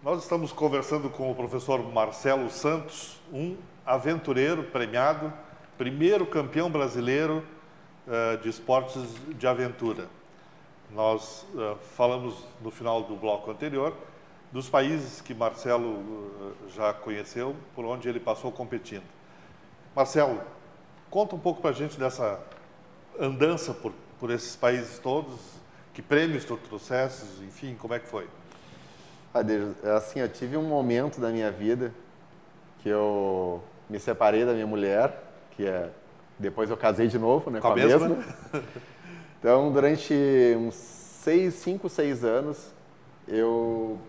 Nós estamos conversando com o professor Marcelo Santos, um aventureiro premiado, primeiro campeão brasileiro de esportes de aventura. Nós falamos no final do bloco anterior dos países que Marcelo já conheceu, por onde ele passou competindo. Marcelo, conta um pouco para a gente dessa andança por esses países todos, que prêmios tu trouxeste, enfim, como é que foi? Assim, eu tive um momento da minha vida que eu me separei da minha mulher, depois eu casei de novo, né, com a mesma. Então, durante uns 5, 6 anos, eu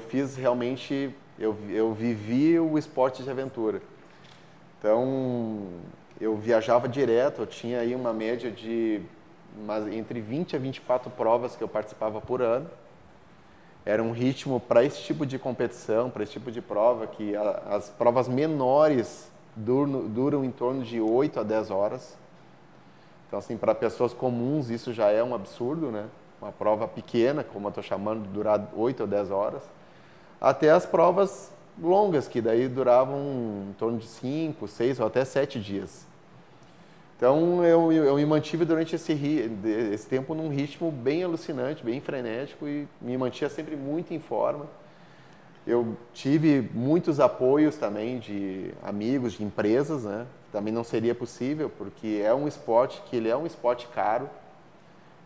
fiz realmente, eu vivi o esporte de aventura. Então, eu viajava direto, eu tinha aí uma média de entre 20 a 24 provas que eu participava por ano. Era um ritmo para esse tipo de competição, para esse tipo de prova, que as provas menores duram em torno de 8 a 10 horas. Então, assim, para pessoas comuns isso já é um absurdo, né? Uma prova pequena, como eu estou chamando, durar 8 ou 10 horas. Até as provas longas, que daí duravam em torno de 5, 6 ou até 7 dias. Então, eu me mantive durante esse tempo num ritmo bem alucinante, bem frenético e me mantinha sempre muito em forma. Eu tive muitos apoios também de amigos, de empresas, né? Também não seria possível, porque é um esporte que ele é um esporte caro,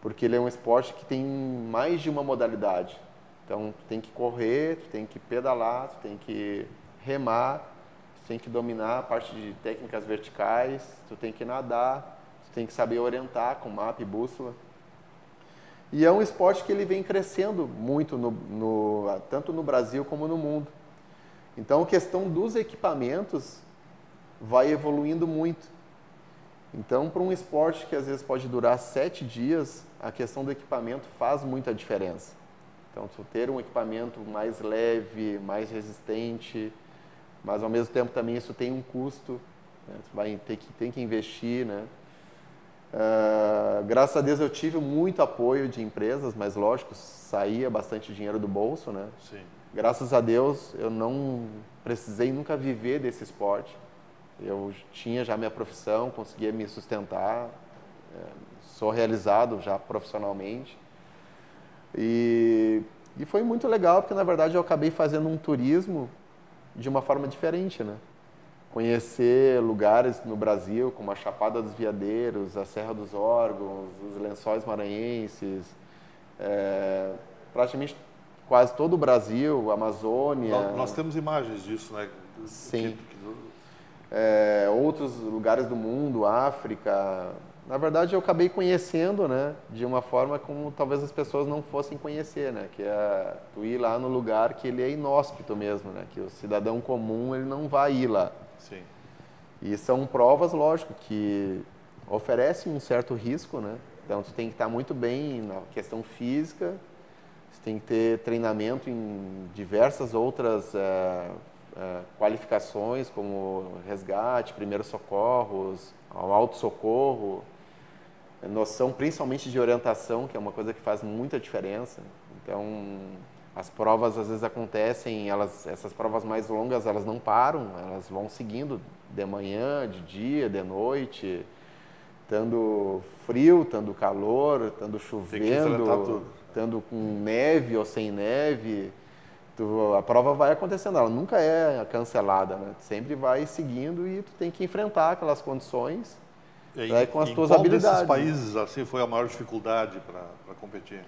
porque ele é um esporte que tem mais de uma modalidade. Então, tu tem que correr, tu tem que pedalar, tu tem que remar, tu tem que dominar a parte de técnicas verticais, tu tem que nadar, tu tem que saber orientar com mapa e bússola. E é um esporte que ele vem crescendo muito, tanto no Brasil como no mundo. Então, a questão dos equipamentos vai evoluindo muito. Então, para um esporte que às vezes pode durar 7 dias, a questão do equipamento faz muita diferença. Então, tu ter um equipamento mais leve, mais resistente, mas ao mesmo tempo também isso tem um custo, né? Tu tem que investir, né? Graças a Deus eu tive muito apoio de empresas, mas lógico, saía bastante dinheiro do bolso, né? Sim. Graças a Deus eu não precisei nunca viver desse esporte. Eu tinha já minha profissão, conseguia me sustentar, sou realizado já profissionalmente. E foi muito legal, porque na verdade eu acabei fazendo um turismo de uma forma diferente, né? Conhecer lugares no Brasil, como a Chapada dos Veadeiros, a Serra dos Órgãos, os Lençóis Maranhenses, praticamente quase todo o Brasil, a Amazônia. Nós temos imagens disso, né? Sim. Outros lugares do mundo, África. Na verdade, eu acabei conhecendo, né, de uma forma como talvez as pessoas não fossem conhecer, né, que é tu ir lá no lugar que ele é inóspito mesmo, né, que o cidadão comum ele não vai ir lá. Sim. E são provas, lógico, que oferecem um certo risco, né. Então, tu tem que estar muito bem na questão física, tu tem que ter treinamento em diversas outras qualificações, como resgate, primeiros socorros, auto-socorro, noção principalmente de orientação, que é uma coisa que faz muita diferença. Então, as provas às vezes acontecem, essas provas mais longas, elas não param, elas vão seguindo de manhã, de dia, de noite, estando frio, estando calor, estando chovendo, estando com neve ou sem neve. A prova vai acontecendo, ela nunca é cancelada, né? Sempre vai seguindo e tu tem que enfrentar aquelas condições com as tuas habilidades. Qual desses países assim foi a maior dificuldade para competir?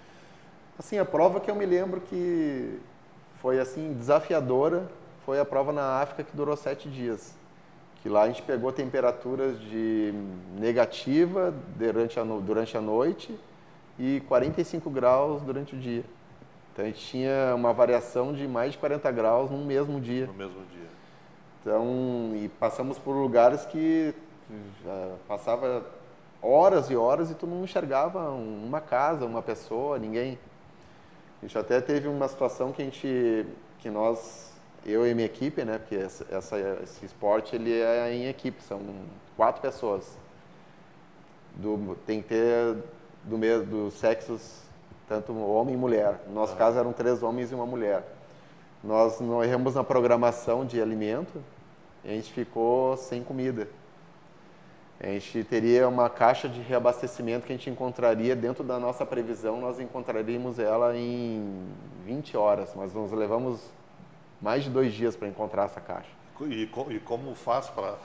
Assim, a prova que eu me lembro que foi assim desafiadora foi a prova na África, que durou 7 dias. Que lá a gente pegou temperaturas de negativa durante a noite e 45 graus durante o dia. Então a gente tinha uma variação de mais de 40 graus no mesmo dia. No mesmo dia. Então, e passamos por lugares que passava horas e horas e tu não enxergava uma casa, uma pessoa, ninguém. A gente até teve uma situação que nós, eu e minha equipe, né, porque esse esporte ele é em equipe, são 4 pessoas. Tem que ter dos sexos, tanto homem e mulher. No nosso caso eram 3 homens e uma mulher. nós erramos na programação de alimento e a gente ficou sem comida. A gente teria uma caixa de reabastecimento que a gente encontraria dentro da nossa previsão, nós encontraríamos ela em 20 horas, mas nós levamos mais de 2 dias para encontrar essa caixa. E como faz para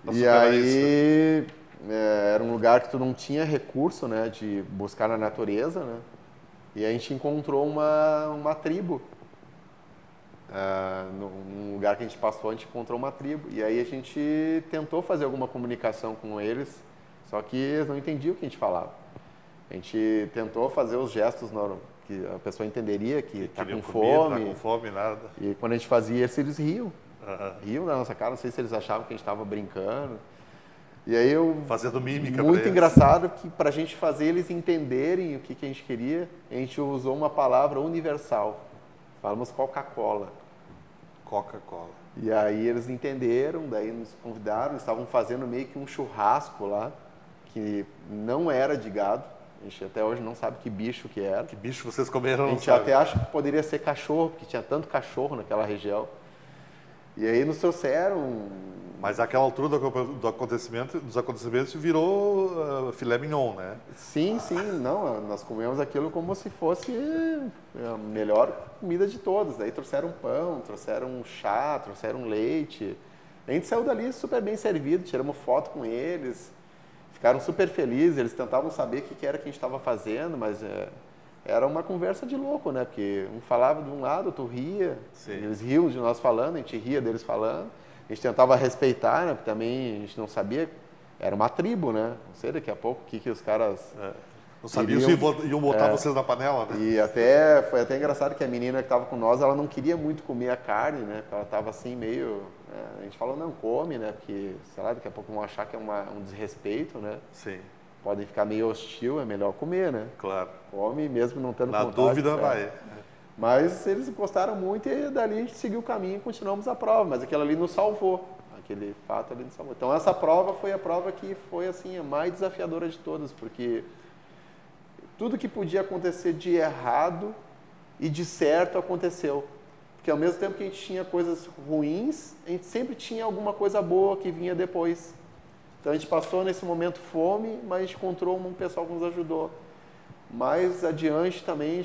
E superar aí, isso? era um lugar que tu não tinha recurso, né, de buscar na natureza, né? E a gente encontrou uma tribo. Num lugar que a gente passou, a gente encontrou uma tribo. E aí a gente tentou fazer alguma comunicação com eles, só que eles não entendiam o que a gente falava. A gente tentou fazer os gestos que a pessoa entenderia que está com fome. Tá com fome, nada. E quando a gente fazia isso, eles riam. Riam na nossa cara, não sei se eles achavam que a gente estava brincando. E aí fazendo mímica. Muito engraçado que para a gente fazer eles entenderem o que a gente queria, a gente usou uma palavra universal. Falamos Coca-Cola. Coca-Cola. E aí eles entenderam, daí nos convidaram, eles estavam fazendo meio que um churrasco lá, que não era de gado. A gente até hoje não sabe que bicho que era. Que bicho vocês comeram? A gente até acha que poderia ser cachorro, porque tinha tanto cachorro naquela região. E aí nos trouxeram... Mas àquela altura dos acontecimentos virou filé mignon, né? Sim, não, nós comemos aquilo como se fosse a melhor comida de todas. Daí trouxeram pão, trouxeram chá, trouxeram leite. A gente saiu dali super bem servido, tiramos foto com eles, ficaram super felizes, eles tentavam saber o que era que a gente estava fazendo, mas era uma conversa de louco, né? Porque um falava de um lado, outro ria, eles riam de nós falando, a gente ria deles falando. A gente tentava respeitar, né? Porque também a gente não sabia, era uma tribo, né? Não sei daqui a pouco o que os caras... Não sabiam se iam botar vocês na panela, né? E foi até engraçado que a menina que estava com nós, ela não queria muito comer a carne, né? Porque ela estava assim meio... a gente falou, não, come, né? Porque, sei lá, daqui a pouco vão achar que é um desrespeito, né? Sim. Podem ficar meio hostil, é melhor comer, né? Claro. Come mesmo não tendo vontade. Na dúvida vai. Mas eles gostaram muito e dali a gente seguiu o caminho e continuamos a prova. Mas aquilo ali nos salvou. Aquele fato ali nos salvou. Então essa prova foi a prova que foi assim, a mais desafiadora de todas, porque tudo que podia acontecer de errado e de certo aconteceu. Porque ao mesmo tempo que a gente tinha coisas ruins, a gente sempre tinha alguma coisa boa que vinha depois. Então a gente passou nesse momento fome, mas a gente encontrou um pessoal que nos ajudou. Mais adiante também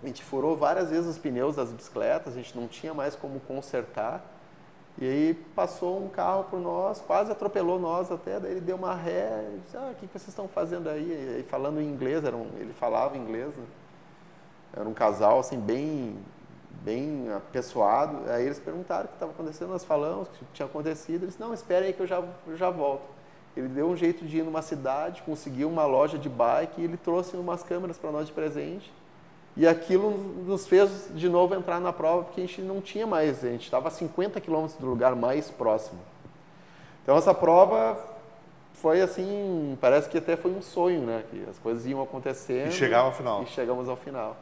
a gente furou várias vezes os pneus das bicicletas, a gente não tinha mais como consertar. E aí passou um carro por nós, quase atropelou nós até, daí ele deu uma ré, e disse, o que vocês estão fazendo aí? E aí falando em inglês, ele falava inglês, né? Era um casal assim bem apessoado. Aí eles perguntaram o que estava acontecendo, nós falamos o que tinha acontecido. Eles não, espera aí que eu já volto. Ele deu um jeito de ir numa cidade, conseguiu uma loja de bike e ele trouxe umas câmeras para nós de presente. E aquilo nos fez de novo entrar na prova, porque a gente não tinha mais, a gente estava a 50 quilômetros do lugar mais próximo. Então essa prova foi assim, parece que até foi um sonho, né? Que as coisas iam acontecendo. E chegava ao final. E chegamos ao final.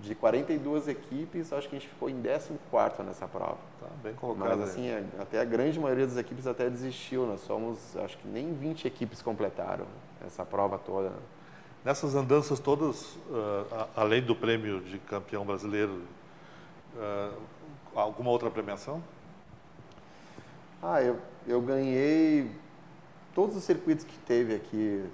De 42 equipes, acho que a gente ficou em 14º nessa prova. Tá bem colocado. Mas assim, até a grande maioria das equipes até desistiu. Nós somos, acho que nem 20 equipes completaram essa prova toda. Nessas andanças todas, além do prêmio de campeão brasileiro, alguma outra premiação? Eu ganhei todos os circuitos que teve aqui.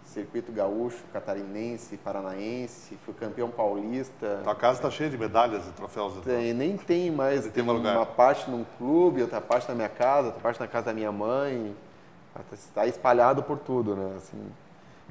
Circuito gaúcho, catarinense, paranaense, fui campeão paulista. Tua casa está cheia de medalhas e troféus. Nem tem mais, tem uma parte num clube, outra parte na minha casa, outra parte na casa da minha mãe. Está espalhado por tudo, né? Assim,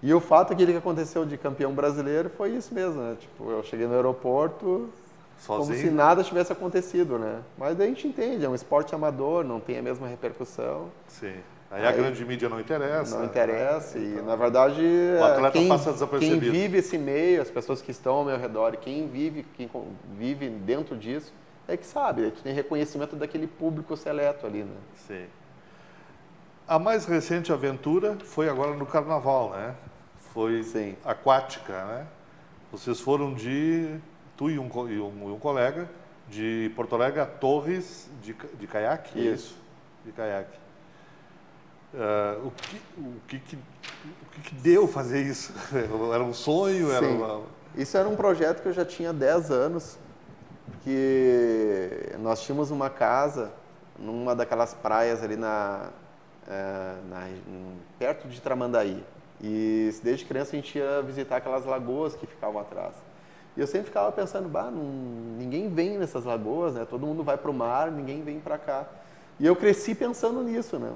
e o fato aquele que aconteceu de campeão brasileiro foi isso mesmo, né? Tipo, eu cheguei no aeroporto sozinho, como se nada tivesse acontecido, né? Mas daí a gente entende, é um esporte amador, não tem a mesma repercussão. Sim. Aí a grande mídia não interessa. Não interessa. E, na verdade, o atleta passa desapercebido. Quem vive esse meio, as pessoas que estão ao meu redor, quem vive dentro disso, é que sabe. Tu tem reconhecimento daquele público seleto ali, né? Sim. A mais recente aventura foi agora no Carnaval, né? Foi aquática, né? Vocês foram tu e um colega, de Porto Alegre a Torres de caiaque? Isso. De caiaque. O que deu fazer isso? Era um sonho? Isso era um projeto que eu já tinha 10 anos. Porque nós tínhamos uma casa numa daquelas praias ali perto de Tramandaí. E desde criança a gente ia visitar aquelas lagoas que ficavam atrás. E eu sempre ficava pensando, ninguém vem nessas lagoas, né? Todo mundo vai para o mar, ninguém vem para cá. E eu cresci pensando nisso, né?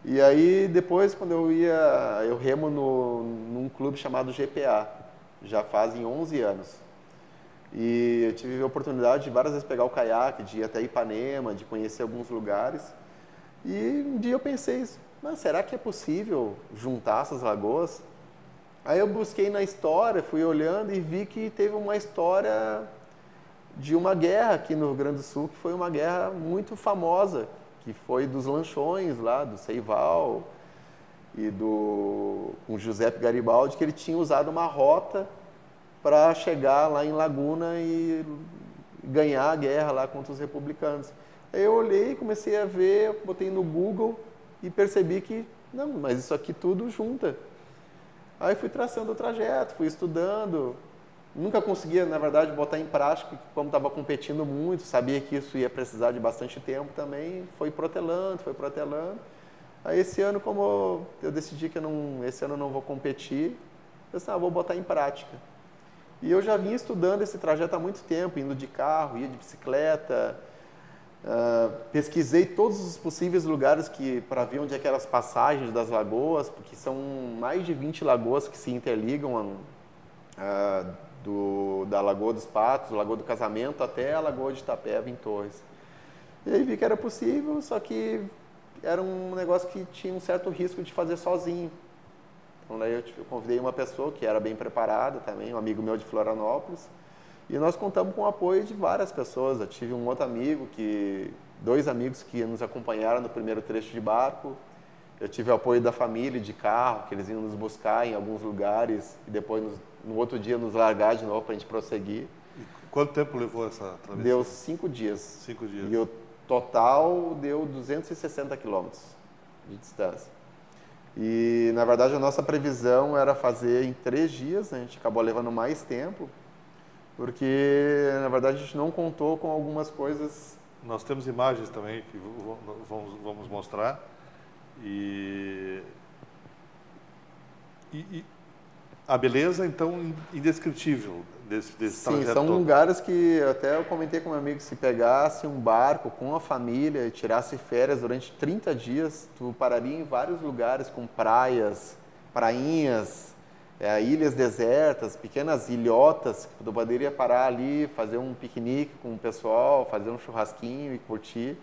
E aí depois, quando eu remo num clube chamado GPA, já fazem 11 anos. E eu tive a oportunidade de várias vezes pegar o caiaque, de ir até Ipanema, de conhecer alguns lugares. E um dia eu pensei, mas será que é possível juntar essas lagoas? Aí eu busquei na história, fui olhando e vi que teve uma história de uma guerra aqui no Rio Grande do Sul, que foi uma guerra muito famosa, que foi dos lanchões lá, do Seival e com Giuseppe Garibaldi, que ele tinha usado uma rota para chegar lá em Laguna e ganhar a guerra lá contra os republicanos. Aí eu olhei, comecei a ver, botei no Google e percebi que, não, mas isso aqui tudo junta. Aí fui traçando o trajeto, fui estudando, nunca conseguia, na verdade, botar em prática, porque como estava competindo muito, sabia que isso ia precisar de bastante tempo também, foi protelando. Aí esse ano, como eu decidi que esse ano eu não vou competir, eu pensei, vou botar em prática. E eu já vinha estudando esse trajeto há muito tempo, indo de carro, ia de bicicleta, pesquisei todos os possíveis lugares para ver onde é que eram as passagens das lagoas, porque são mais de 20 lagoas que se interligam da Lagoa dos Patos, Lagoa do Casamento, até a Lagoa de Itapeva, em Torres. E aí vi que era possível, só que era um negócio que tinha um certo risco de fazer sozinho. Então daí eu convidei uma pessoa que era bem preparada também, um amigo meu de Florianópolis, e nós contamos com o apoio de várias pessoas. Eu tive um outro amigo, dois amigos que nos acompanharam no primeiro trecho de barco. Eu tive o apoio da família de carro, que eles iam nos buscar em alguns lugares e depois no outro dia nos largar de novo para a gente prosseguir. E quanto tempo levou essa travessia? Deu 5 dias. 5 dias. E o total deu 260 quilômetros de distância. E, na verdade, a nossa previsão era fazer em 3 dias, né? A gente acabou levando mais tempo, porque, na verdade, a gente não contou com algumas coisas. Nós temos imagens também que vamos mostrar. E a beleza, então, indescritível desse Sim, trajeto são todo. lugares que até eu comentei com meu amigo, se pegasse um barco com a família e tirasse férias durante 30 dias, tu pararia em vários lugares com praias, prainhas, ilhas desertas, pequenas ilhotas, que tu poderia parar ali, fazer um piquenique com o pessoal, fazer um churrasquinho e curtir.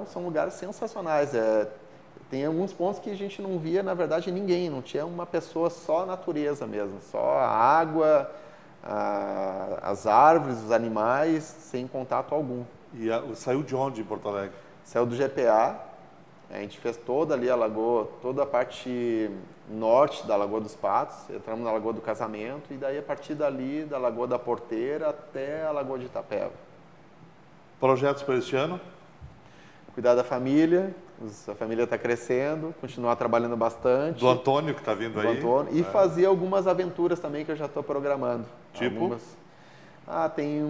São lugares sensacionais. Tem alguns pontos que a gente não via, na verdade, ninguém, não tinha uma pessoa, só a natureza mesmo, só a água, as árvores, os animais, sem contato algum. E saiu de onde em Porto Alegre? Saiu do GPA, a gente fez toda ali a lagoa, toda a parte norte da Lagoa dos Patos, entramos na Lagoa do Casamento e daí a partir dali, da Lagoa da Porteira até a Lagoa de Itapeva. Projetos para este ano? Cuidar da família, a família está crescendo, continuar trabalhando bastante. Do Antônio, que está vindo aí. Antônio, e fazer algumas aventuras também que eu já estou programando. Tipo? Tem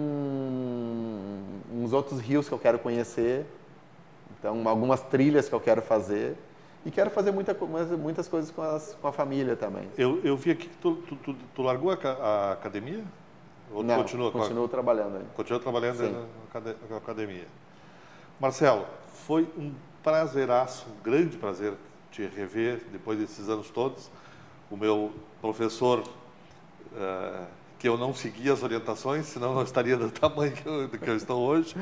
uns outros rios que eu quero conhecer, então algumas trilhas que eu quero fazer. E quero fazer muitas coisas com a família também. Eu vi aqui que tu largou a academia? Ou não, continuo trabalhando ainda. Continua trabalhando na academia. Marcelo, foi um prazeraço, um grande prazer te rever depois desses anos todos. O meu professor, que eu não segui as orientações, senão não estaria do tamanho que eu estou hoje.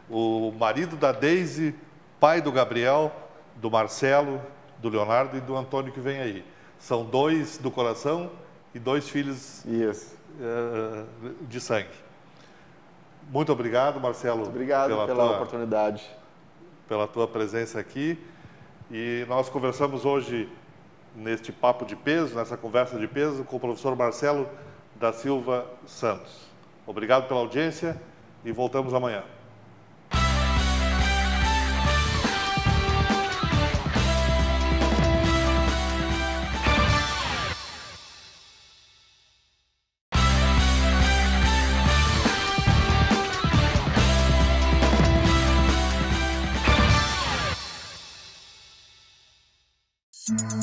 O marido da Deise, pai do Gabriel, do Marcelo, do Leonardo e do Antônio que vem aí. São 2 do coração e 2 filhos de sangue. Muito obrigado, Marcelo. Muito obrigado pela oportunidade. Pela tua presença aqui. E nós conversamos hoje, neste papo de peso, nessa conversa de peso, com o professor Marcelo da Silva Santos. Obrigado pela audiência e voltamos amanhã. Música